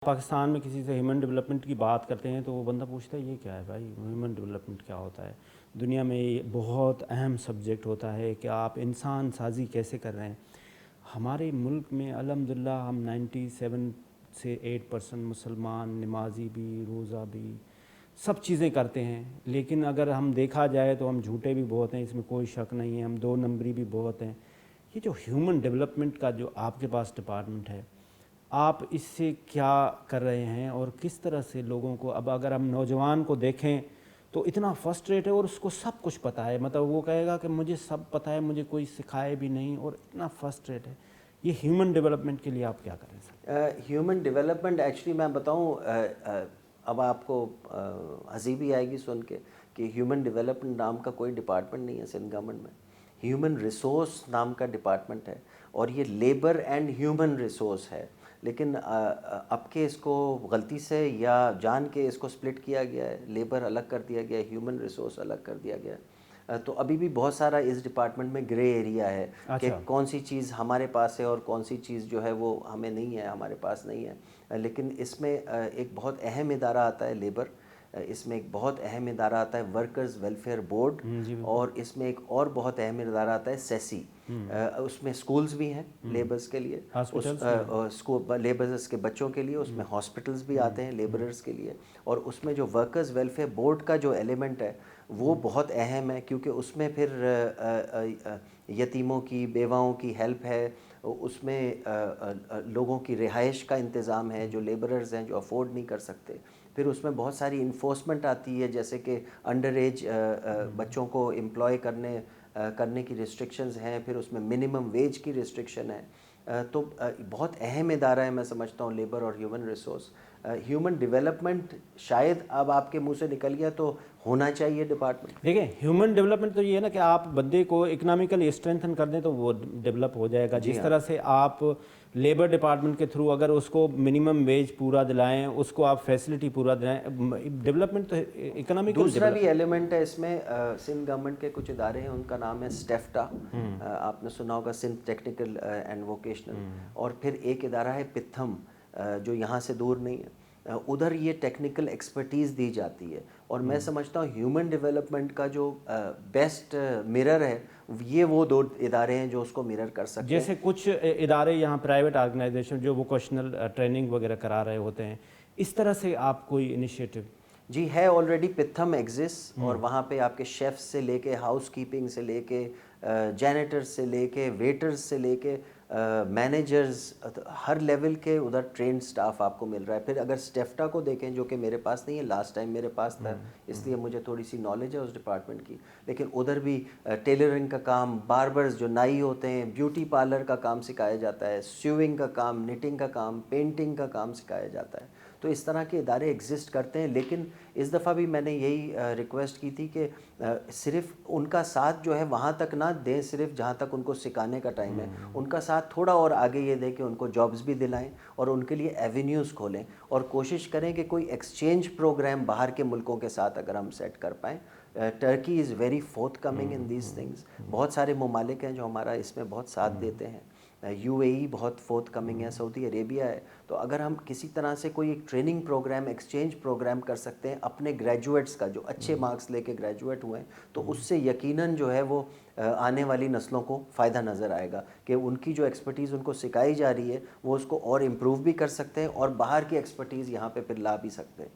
پاکستان میں کسی سے ہیومن ڈیولپمنٹ کی بات کرتے ہیں تو وہ بندہ پوچھتا ہے یہ کیا ہے بھائی، ہیومن ڈیولپمنٹ کیا ہوتا ہے؟ دنیا میں یہ بہت اہم سبجیکٹ ہوتا ہے کہ آپ انسان سازی کیسے کر رہے ہیں۔ ہمارے ملک میں الحمدللہ ہم 97 سے 8% مسلمان، نمازی بھی، روزہ بھی، سب چیزیں کرتے ہیں، لیکن اگر ہم دیکھا جائے تو ہم جھوٹے بھی بہت ہیں، اس میں کوئی شک نہیں ہے، ہم 2 نمبری بھی بہت ہیں۔ یہ جو ہیومن ڈیولپمنٹ کا جو آپ کے پاس ڈپارٹمنٹ ہے، آپ اس سے کیا کر رہے ہیں اور کس طرح سے لوگوں کو، اب اگر ہم نوجوان کو دیکھیں تو اتنا فرسٹریٹ ہے اور اس کو سب کچھ پتہ ہے، مطلب وہ کہے گا کہ مجھے سب پتہ ہے، مجھے کوئی سکھائے بھی نہیں، اور اتنا فرسٹریٹ ہے۔ یہ ہیومن ڈیولپمنٹ کے لیے آپ کیا کریں سر؟ ہیومن ڈیولپمنٹ ایکچولی میں بتاؤں، اب آپ کو ہنسی بھی آئے گی سن کے کہ ہیومن ڈیولپمنٹ نام کا کوئی ڈپارٹمنٹ نہیں ہے سندھ گورنمنٹ میں۔ ہیومن ریسورس نام کا ڈپارٹمنٹ ہے، اور یہ لیبر اینڈ ہیومن ریسورس ہے، لیکن اب کے اس کو غلطی سے یا جان کے اس کو سپلٹ کیا گیا ہے، لیبر الگ کر دیا گیا ہے، ہیومن ریسورس الگ کر دیا گیا ہے۔ تو ابھی بھی بہت سارا اس ڈپارٹمنٹ میں گرے ایریا ہے کہ اچھا، کون سی چیز ہمارے پاس ہے اور کون سی چیز جو ہے وہ ہمیں نہیں ہے، ہمارے پاس نہیں ہے۔ لیکن اس میں ایک بہت اہم ادارہ آتا ہے لیبر، اس میں ایک بہت اہم ادارہ آتا ہے ورکرز ویلفیئر بورڈ، جی اور بالکل، اس میں ایک اور بہت اہم ادارہ آتا ہے سیسی۔ اس میں سکولز بھی ہیں لیبرز کے لیے، ہاسپٹلس بھی ہیں۔ لیبرز کے بچوں کے لیے، اس میں ہاسپٹلز بھی آتے ہیں لیبررز کے لیے، اور اس میں جو ورکرز ویلفیئر بورڈ کا جو ایلیمنٹ ہے وہ بہت اہم ہے، کیونکہ اس میں پھر یتیموں کی، بیواؤں کی ہیلپ ہے، اس میں لوگوں کی رہائش کا انتظام ہے جو لیبررز ہیں جو افورڈ نہیں کر سکتے۔ پھر اس میں بہت ساری انفورسمنٹ آتی ہے، جیسے کہ انڈر ایج بچوں کو امپلائی کرنے کی ریسٹرکشنز ہیں، پھر اس میں منیمم ویج کی ریسٹرکشن ہے۔ تو بہت اہم ادارہ ہے میں سمجھتا ہوں لیبر اور ہیومن ریسورس۔ ہیومن ڈیولپمنٹ شاید اب آپ کے منہ سے نکل گیا تو ہونا چاہیے ڈپارٹمنٹ۔ دیکھیں، ہیومن ڈیولپمنٹ تو یہ ہے نا کہ آپ بندے کو اکنامیکلی اسٹرینتھن کر دیں تو وہ ڈیولپ ہو جائے گا۔ جی جس ہاں، طرح سے آپ لیبر ڈپارٹمنٹ کے تھرو اگر اس کو منیمم ویج پورا دلائیں، اس کو آپ فیسلٹی پورا دلائیں، ڈیولپمنٹ تو اکنامیکل دوسرا بھی ڈیولپ۔ ایلیمنٹ ہے اس میں، سندھ گورنمنٹ کے کچھ ادارے ہیں، ان کا نام ہے اسٹیفٹا، آپ نے سنا ہوگا، سندھ ٹیکنیکل اینڈ ووکیشنل، اور پھر ایک ادارہ ہے پتھم جو یہاں سے دور نہیں ہے، ادھر یہ ٹیکنیکل ایکسپرٹیز دی جاتی ہے، اور میں سمجھتا ہوں ہیومن ڈیولپمنٹ کا جو بیسٹ مرر ہے یہ وہ 2 ادارے ہیں جو اس کو مرر کر سکتے ہیں۔ جیسے کچھ ادارے یہاں پرائیویٹ آرگنائزیشن جو ووکیشنل ٹریننگ وغیرہ کرا رہے ہوتے ہیں، اس طرح سے آپ کوئی انیشیٹو؟ جی ہے، آلریڈی پتھم ایگزسٹ، اور وہاں پہ آپ کے شیف سے لے کے ہاؤس کیپنگ سے لے کے جینیٹر سے لے کے ویٹرز سے لے کے مینیجرز، ہر لیول کے ادھر ٹرینڈ سٹاف آپ کو مل رہا ہے۔ پھر اگر اسٹیفٹا کو دیکھیں جو کہ میرے پاس نہیں ہے، لاسٹ ٹائم میرے پاس تھا، اس لیے مجھے تھوڑی سی نالج ہے اس ڈپارٹمنٹ کی، لیکن ادھر بھی ٹیلرنگ کا کام، باربرز جو نائی ہوتے ہیں، بیوٹی پارلر کا کام سکھایا جاتا ہے، سیونگ کا کام، نیٹنگ کا کام، پینٹنگ کا کام سکھایا جاتا ہے۔ تو اس طرح کے ادارے ایگزسٹ کرتے ہیں، لیکن اس دفعہ بھی میں نے یہی ریکویسٹ کی تھی کہ صرف ان کا ساتھ جو ہے وہاں تک نہ دیں، صرف جہاں تک ان کو سکھانے کا ٹائم ہے، ان کا ساتھ تھوڑا اور آگے یہ دیں کہ ان کو جابز بھی دلائیں اور ان کے لیے ایونیوز کھولیں، اور کوشش کریں کہ کوئی ایکسچینج پروگرام باہر کے ملکوں کے ساتھ اگر ہم سیٹ کر پائیں۔ Turkey is very forthcoming in these things, بہت سارے ممالک ہیں جو ہمارا اس میں بہت ساتھ دیتے ہیں، یو اے ای بہت فورتھ کمنگ ہے، سعودی عربیہ ہے۔ تو اگر ہم کسی طرح سے کوئی ایک ٹریننگ پروگرام، ایکسچینج پروگرام کر سکتے ہیں اپنے گریجویٹس کا، جو اچھے مارکس لے کے گریجویٹ ہوئے ہیں، تو اس سے یقیناً جو ہے وہ آنے والی نسلوں کو فائدہ نظر آئے گا کہ ان کی جو ایکسپرٹیز ان کو سکھائی جا رہی ہے وہ اس کو اور امپروو بھی کر سکتے ہیں، اور باہر کی ایکسپرٹیز یہاں پہ پھر لا بھی سکتے ہیں۔